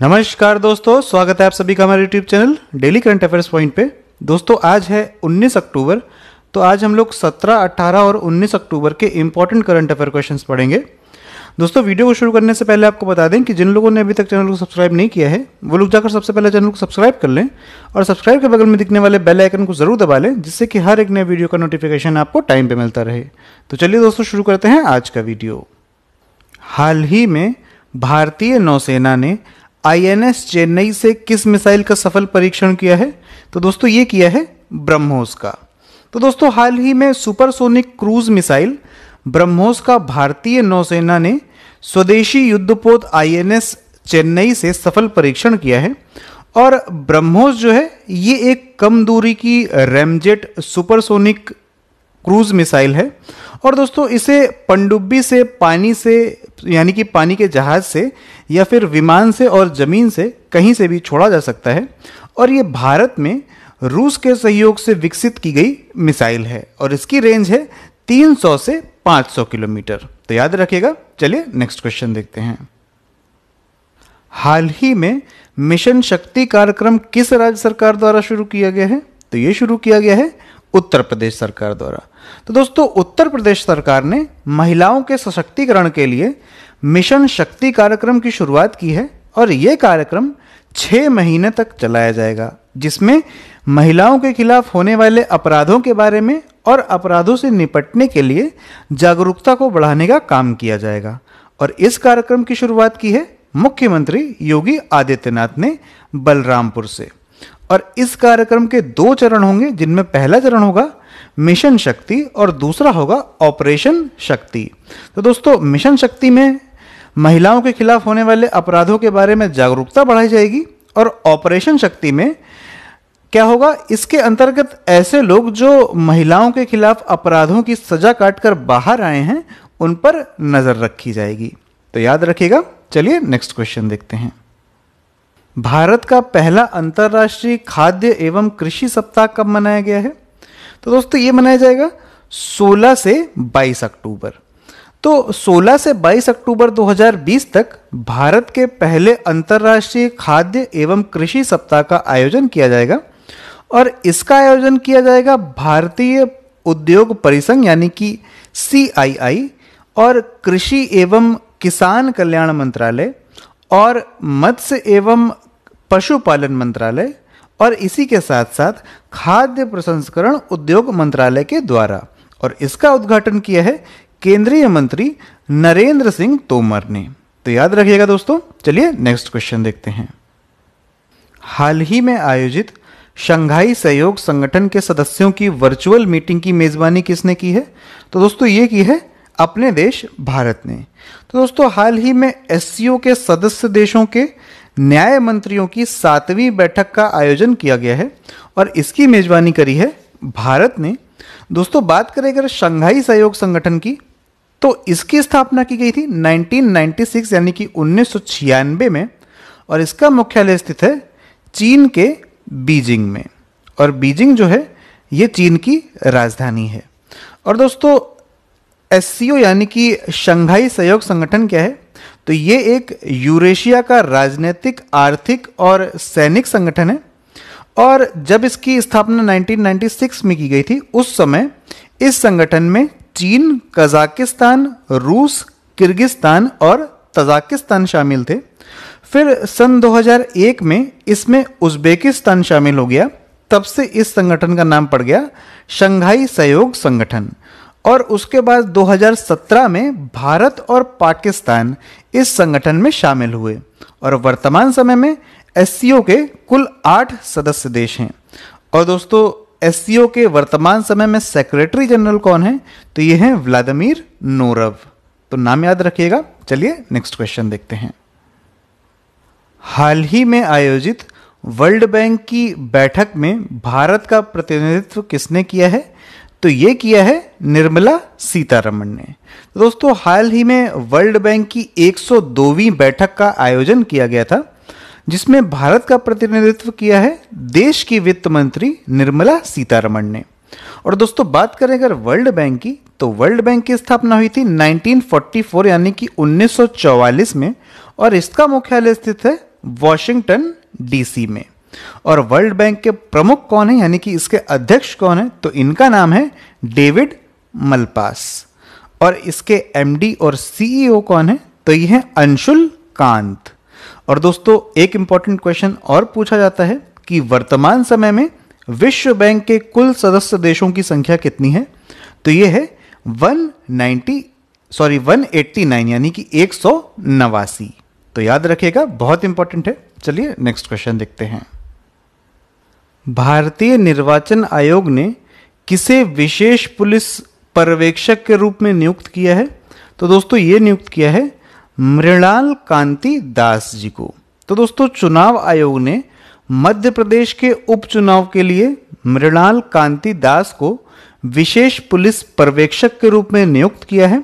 नमस्कार दोस्तों, स्वागत है आप सभी का हमारे YouTube channel daily current affairs point पे। दोस्तों आज है 19 अक्टूबर, तो आज हम लोग 17, 18 और 19 अक्टूबर के इंपॉर्टेंट करंट अफेयर क्वेश्चंस पढ़ेंगे। दोस्तों वीडियो को शुरू करने से पहले आपको बता दें कि जिन लोगों ने अभी तक चैनल को सब्सक्राइब नहीं किया है वो लोग जाकर सबसे पहले चैनल को सब्सक्राइब कर लें और सब्सक्राइब के बगल में दिखने वाले बेल आइकन को जरूर दबा लें, जिससे कि हर एक नए वीडियो का नोटिफिकेशन आपको टाइम पे मिलता रहे। तो चलिए दोस्तों शुरू करते हैं आज का वीडियो। हाल ही में भारतीय नौसेना ने INS चेन्नई से किस मिसाइल का सफल परीक्षण किया है? तो दोस्तों ये किया है ब्रह्मोस का। तो दोस्तों हाल ही में सुपरसोनिक क्रूज मिसाइल ब्रह्मोस का भारतीय नौसेना ने स्वदेशी युद्धपोत INS चेन्नई से सफल परीक्षण किया है। और ब्रह्मोस जो है ये एक कम दूरी की रैमजेट सुपरसोनिक क्रूज मिसाइल है। और दोस्तों इसे पनडुब्बी से, पानी से यानी कि पानी के जहाज से या फिर विमान से और जमीन से कहीं से भी छोड़ा जा सकता है। और ये भारत में रूस के सहयोग से विकसित की गई मिसाइल है और इसकी रेंज है 300 से 500 किलोमीटर। तो याद रखिएगा। चलिए नेक्स्ट क्वेश्चन देखते हैं। हाल ही में मिशन शक्ति कार्यक्रम किस राज्य सरकार द्वारा शुरू किया गया है? तो ये शुरू किया गया है उत्तर प्रदेश सरकार द्वारा। तो दोस्तों उत्तर प्रदेश सरकार ने महिलाओं के सशक्तिकरण के लिए मिशन शक्ति कार्यक्रम की शुरुआत की है और ये कार्यक्रम 6 महीने तक चलाया जाएगा, जिसमें महिलाओं के खिलाफ होने वाले अपराधों के बारे में और अपराधों से निपटने के लिए जागरूकता को बढ़ाने का काम किया जाएगा। और इस कार्यक्रम की शुरुआत की है मुख्यमंत्री योगी आदित्यनाथ ने बलरामपुर से। और इस कार्यक्रम के 2 चरण होंगे, जिनमें पहला चरण होगा मिशन शक्ति और दूसरा होगा ऑपरेशन शक्ति। तो दोस्तों मिशन शक्ति में महिलाओं के खिलाफ होने वाले अपराधों के बारे में जागरूकता बढ़ाई जाएगी और ऑपरेशन शक्ति में क्या होगा, इसके अंतर्गत ऐसे लोग जो महिलाओं के खिलाफ अपराधों की सजा काटकर बाहर आए हैं उन पर नजर रखी जाएगी। तो याद रखिएगा। चलिए नेक्स्ट क्वेश्चन देखते हैं। भारत का पहला अंतर्राष्ट्रीय खाद्य एवं कृषि सप्ताह कब मनाया गया है? तो दोस्तों ये मनाया जाएगा 16 से 22 अक्टूबर। तो 16 से 22 अक्टूबर 2020 तक भारत के पहले अंतर्राष्ट्रीय खाद्य एवं कृषि सप्ताह का आयोजन किया जाएगा। और इसका आयोजन किया जाएगा भारतीय उद्योग परिसंघ यानी कि CII और कृषि एवं किसान कल्याण मंत्रालय और मत्स्य एवं पशुपालन मंत्रालय और इसी के साथ साथ खाद्य प्रसंस्करण उद्योग मंत्रालय के द्वारा। और इसका उद्घाटन किया है केंद्रीय मंत्री नरेंद्र सिंह तोमर ने। तो याद रखिएगा दोस्तों। चलिए नेक्स्ट क्वेश्चन देखते हैं। हाल ही में आयोजित शंघाई सहयोग संगठन के सदस्यों की वर्चुअल मीटिंग की मेजबानी किसने की है? तो दोस्तों ये की है अपने देश भारत ने। तो दोस्तों हाल ही में SCO के सदस्य देशों के न्याय मंत्रियों की 7वीं बैठक का आयोजन किया गया है और इसकी मेजबानी करी है भारत ने। दोस्तों बात करें अगर शंघाई सहयोग संगठन की, तो इसकी स्थापना की गई थी 1996 यानी कि 1996 में और इसका मुख्यालय स्थित है चीन के बीजिंग में। और बीजिंग जो है ये चीन की राजधानी है। और दोस्तों SCO यानी कि शंघाई सहयोग संगठन क्या है? तो ये एक यूरेशिया का राजनीतिक, आर्थिक और सैनिक संगठन है। और जब इसकी स्थापना 1996 में की गई थी उस समय इस संगठन में चीन, कजाकिस्तान, रूस, किर्गिस्तान और तजाकिस्तान शामिल थे। फिर सन 2001 में इसमें उज्बेकिस्तान शामिल हो गया। तब से इस संगठन का नाम पड़ गया शंघाई सहयोग संगठन। और उसके बाद 2017 में भारत और पाकिस्तान इस संगठन में शामिल हुए। और वर्तमान समय में SCO के कुल 8 सदस्य देश हैं। और दोस्तों SCO के वर्तमान समय में सेक्रेटरी जनरल कौन है? तो ये हैं व्लादिमीर नोरव। तो नाम याद रखिएगा। चलिए नेक्स्ट क्वेश्चन देखते हैं। हाल ही में आयोजित वर्ल्ड बैंक की बैठक में भारत का प्रतिनिधित्व किसने किया है? तो ये किया है निर्मला सीतारमण ने। तो दोस्तों हाल ही में वर्ल्ड बैंक की 102वीं बैठक का आयोजन किया गया था, जिसमें भारत का प्रतिनिधित्व किया है देश की वित्त मंत्री निर्मला सीतारमण ने। और दोस्तों बात करें अगर वर्ल्ड बैंक की, तो वर्ल्ड बैंक की स्थापना हुई थी 1944 यानी कि 1944 में और इसका मुख्यालय स्थित है वॉशिंगटन डीसी में। और वर्ल्ड बैंक के प्रमुख कौन है, यानी कि इसके अध्यक्ष कौन है, तो इनका नाम है डेविड मलपास। और इसके एमडी और सीईओ कौन है, तो ये है अंशुल कांत। और दोस्तों एक इंपॉर्टेंट क्वेश्चन और पूछा जाता है कि वर्तमान समय में विश्व बैंक के कुल सदस्य देशों की संख्या कितनी है, तो ये है 189 यानी कि 189। तो याद रखिएगा, बहुत इंपॉर्टेंट है। चलिए नेक्स्ट क्वेश्चन देखते हैं। भारतीय निर्वाचन आयोग ने किसे विशेष पुलिस पर्यवेक्षक के रूप में नियुक्त किया है, तो दोस्तों ये नियुक्त किया है मृणाल कांति दास जी को। तो दोस्तों चुनाव आयोग ने मध्य प्रदेश के उपचुनाव के लिए मृणाल कांति दास को विशेष पुलिस पर्यवेक्षक के रूप में नियुक्त किया है।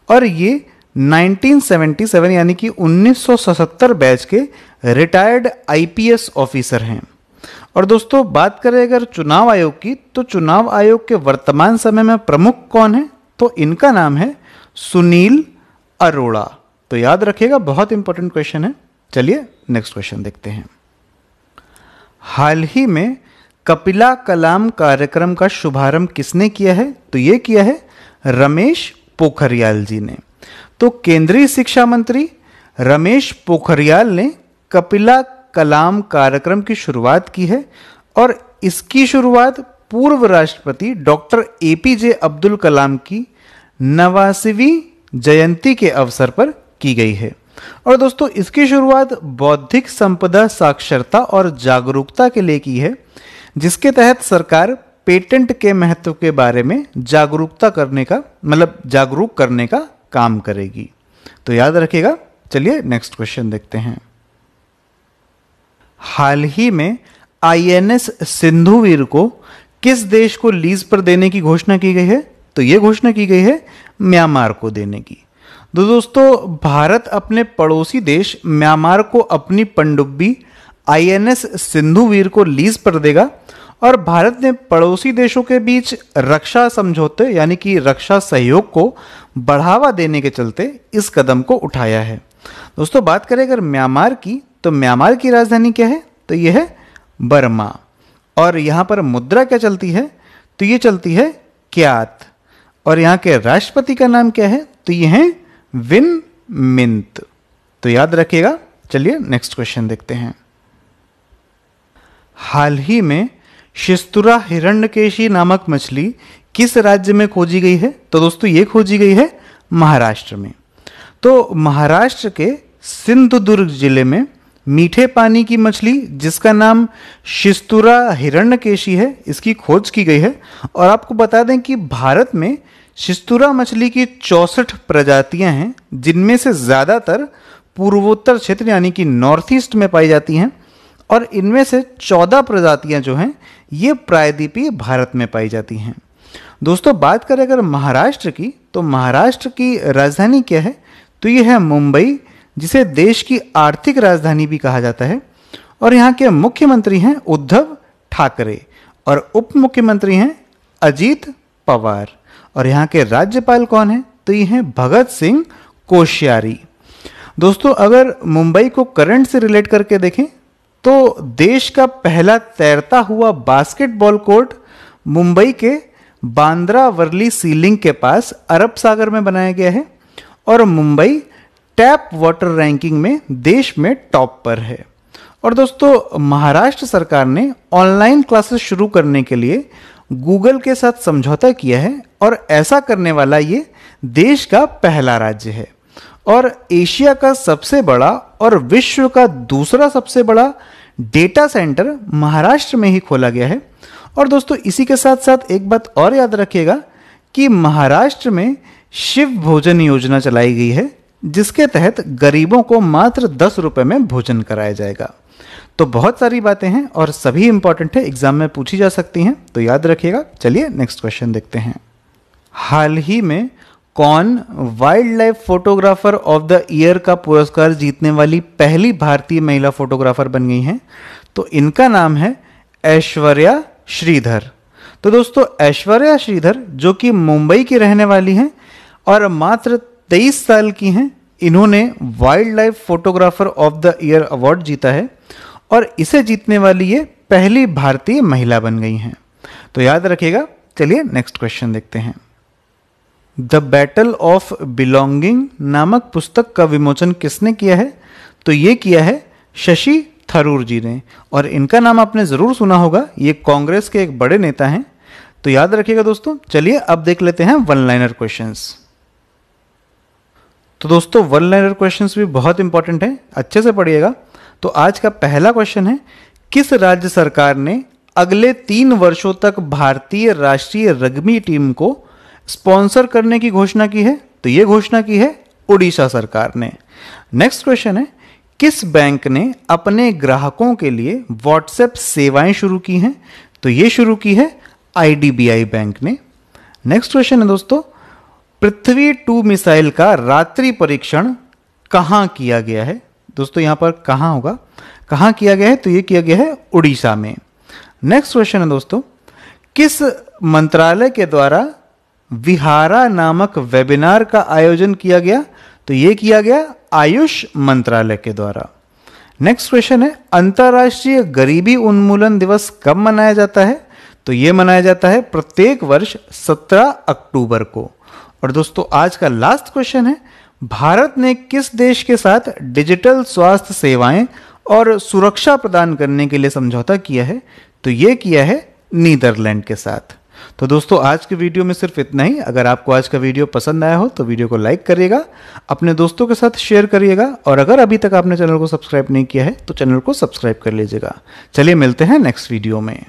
और ये 1977 यानी कि 1977 बैच के रिटायर्ड आईपीएस ऑफिसर हैं। और दोस्तों बात करें अगर चुनाव आयोग की, तो चुनाव आयोग के वर्तमान समय में प्रमुख कौन है, तो इनका नाम है सुनील अरोड़ा। तो याद रखिएगा, बहुत इंपॉर्टेंट क्वेश्चन है। चलिए नेक्स्ट क्वेश्चन देखते हैं। हाल ही में कपिला कलाम कार्यक्रम का शुभारंभ किसने किया है, तो ये किया है रमेश पोखरियाल जी ने। तो केंद्रीय शिक्षा मंत्री रमेश पोखरियाल ने कपिला कलाम कार्यक्रम की शुरुआत की है। और इसकी शुरुआत पूर्व राष्ट्रपति डॉक्टर एपीजे अब्दुल कलाम की 89वीं जयंती के अवसर पर की गई है। और दोस्तों इसकी शुरुआत बौद्धिक संपदा साक्षरता और जागरूकता के लिए की है, जिसके तहत सरकार पेटेंट के महत्व के बारे में जागरूक करने का काम करेगी। तो याद रखिएगा। चलिए नेक्स्ट क्वेश्चन देखते हैं। हाल ही में आईएनएस सिंधुवीर को किस देश को लीज पर देने की घोषणा की गई है, तो यह घोषणा की गई है म्यांमार को देने की। तो दोस्तों भारत अपने पड़ोसी देश म्यांमार को अपनी पनडुब्बी आईएनएस सिंधुवीर को लीज पर देगा। और भारत ने पड़ोसी देशों के बीच रक्षा समझौते यानी कि रक्षा सहयोग को बढ़ावा देने के चलते इस कदम को उठाया है। दोस्तों बात करें अगर म्यांमार की, तो म्यांमार की राजधानी क्या है, तो यह है बर्मा। और यहाँ पर मुद्रा क्या चलती है, तो ये चलती है क्यात। और यहाँ के राष्ट्रपति का नाम क्या है, तो ये है विन मिंत। तो याद रखिएगा। चलिए नेक्स्ट क्वेश्चन देखते हैं। हाल ही में शिस्तुरा हिरण्यकेशी नामक मछली किस राज्य में खोजी गई है, तो दोस्तों ये खोजी गई है महाराष्ट्र में। तो महाराष्ट्र के सिंधुदुर्ग जिले में मीठे पानी की मछली जिसका नाम शिस्तुरा हिरण्यकेशी है, इसकी खोज की गई है। और आपको बता दें कि भारत में शिस्तुरा मछली की 64 प्रजातियां हैं, जिनमें से ज़्यादातर पूर्वोत्तर क्षेत्र यानी कि नॉर्थ ईस्ट में पाई जाती हैं। और इनमें से 14 प्रजातियां जो हैं ये प्रायद्वीपीय भारत में पाई जाती हैं। दोस्तों बात करें अगर महाराष्ट्र की, तो महाराष्ट्र की राजधानी क्या है, तो ये है मुंबई, जिसे देश की आर्थिक राजधानी भी कहा जाता है। और यहाँ के मुख्यमंत्री हैं उद्धव ठाकरे और उप मुख्यमंत्री हैं अजीत पवार। और यहाँ के राज्यपाल कौन है, तो ये हैं भगत सिंह कोश्यारी। दोस्तों अगर मुंबई को करंट से रिलेट करके देखें, तो देश का पहला तैरता हुआ बास्केटबॉल कोर्ट मुंबई के बांद्रा वर्ली सीलिंग के पास अरब सागर में बनाया गया है। और मुंबई टैप वाटर रैंकिंग में देश में टॉप पर है। और दोस्तों महाराष्ट्र सरकार ने ऑनलाइन क्लासेस शुरू करने के लिए गूगल के साथ समझौता किया है। और ऐसा करने वाला ये देश का पहला राज्य है। और एशिया का सबसे बड़ा और विश्व का दूसरा सबसे बड़ा डेटा सेंटर महाराष्ट्र में ही खोला गया है। और दोस्तों इसी के साथ साथ एक बात और याद रखिएगा कि महाराष्ट्र में शिव भोजन योजना चलाई गई है, जिसके तहत गरीबों को मात्र 10 रुपए में भोजन कराया जाएगा। तो बहुत सारी बातें हैं और सभी इंपॉर्टेंट है, एग्जाम में पूछी जा सकती हैं, तो याद रखिएगा। चलिए नेक्स्ट क्वेश्चन देखते हैं। हाल ही में कौन wild life photographer of the year का पुरस्कार जीतने वाली पहली भारतीय महिला फोटोग्राफर बन गई हैं, तो इनका नाम है ऐश्वर्या श्रीधर। तो दोस्तों ऐश्वर्या श्रीधर जो कि मुंबई की रहने वाली हैं और मात्र 23 साल की हैं, इन्होंने wild life photographer of the year award जीता है और इसे जीतने वाली ये पहली भारतीय महिला बन गई हैं। तो याद रखिएगा। चलिए नेक्स्ट क्वेश्चन देखते हैं। द बैटल ऑफ बिलोंगिंग नामक पुस्तक का विमोचन किसने किया है? तो ये किया है शशि थरूर जी ने, और इनका नाम आपने जरूर सुना होगा। ये कांग्रेस के एक बड़े नेता हैं। तो याद रखिएगा दोस्तों। चलिए अब देख लेते हैं वन लाइनर क्वेश्चंस। तो दोस्तों वन लाइनर क्वेश्चंस भी बहुत इंपॉर्टेंट हैं, अच्छे से पढ़िएगा। तो आज का पहला क्वेश्चन है, किस राज्य सरकार ने अगले 3 वर्षों तक भारतीय राष्ट्रीय रग्बी टीम को स्पॉन्सर करने की घोषणा की है? तो यह घोषणा की है उड़ीसा सरकार ने। नेक्स्ट क्वेश्चन है, किस बैंक ने अपने ग्राहकों के लिए व्हाट्सएप सेवाएं शुरू की हैं? तो यह शुरू की है आईडीबीआई बैंक ने। नेक्स्ट क्वेश्चन है दोस्तों, पृथ्वी 2 मिसाइल का रात्रि परीक्षण कहां किया गया है? दोस्तों यहां पर कहां होगा, कहां किया गया है? तो यह किया गया है उड़ीसा में। नेक्स्ट क्वेश्चन है दोस्तों, किस मंत्रालय के द्वारा विहारा नामक वेबिनार का आयोजन किया गया? तो यह किया गया आयुष मंत्रालय के द्वारा। नेक्स्ट क्वेश्चन है, अंतर्राष्ट्रीय गरीबी उन्मूलन दिवस कब मनाया जाता है? तो यह मनाया जाता है प्रत्येक वर्ष 17 अक्टूबर को। और दोस्तों आज का लास्ट क्वेश्चन है, भारत ने किस देश के साथ डिजिटल स्वास्थ्य सेवाएं और सुरक्षा प्रदान करने के लिए समझौता किया है? तो यह किया है नीदरलैंड के साथ। तो दोस्तों आज के वीडियो में सिर्फ इतना ही। अगर आपको आज का वीडियो पसंद आया हो तो वीडियो को लाइक करिएगा, अपने दोस्तों के साथ शेयर करिएगा, और अगर अभी तक आपने चैनल को सब्सक्राइब नहीं किया है तो चैनल को सब्सक्राइब कर लीजिएगा। चलिए मिलते हैं नेक्स्ट वीडियो में।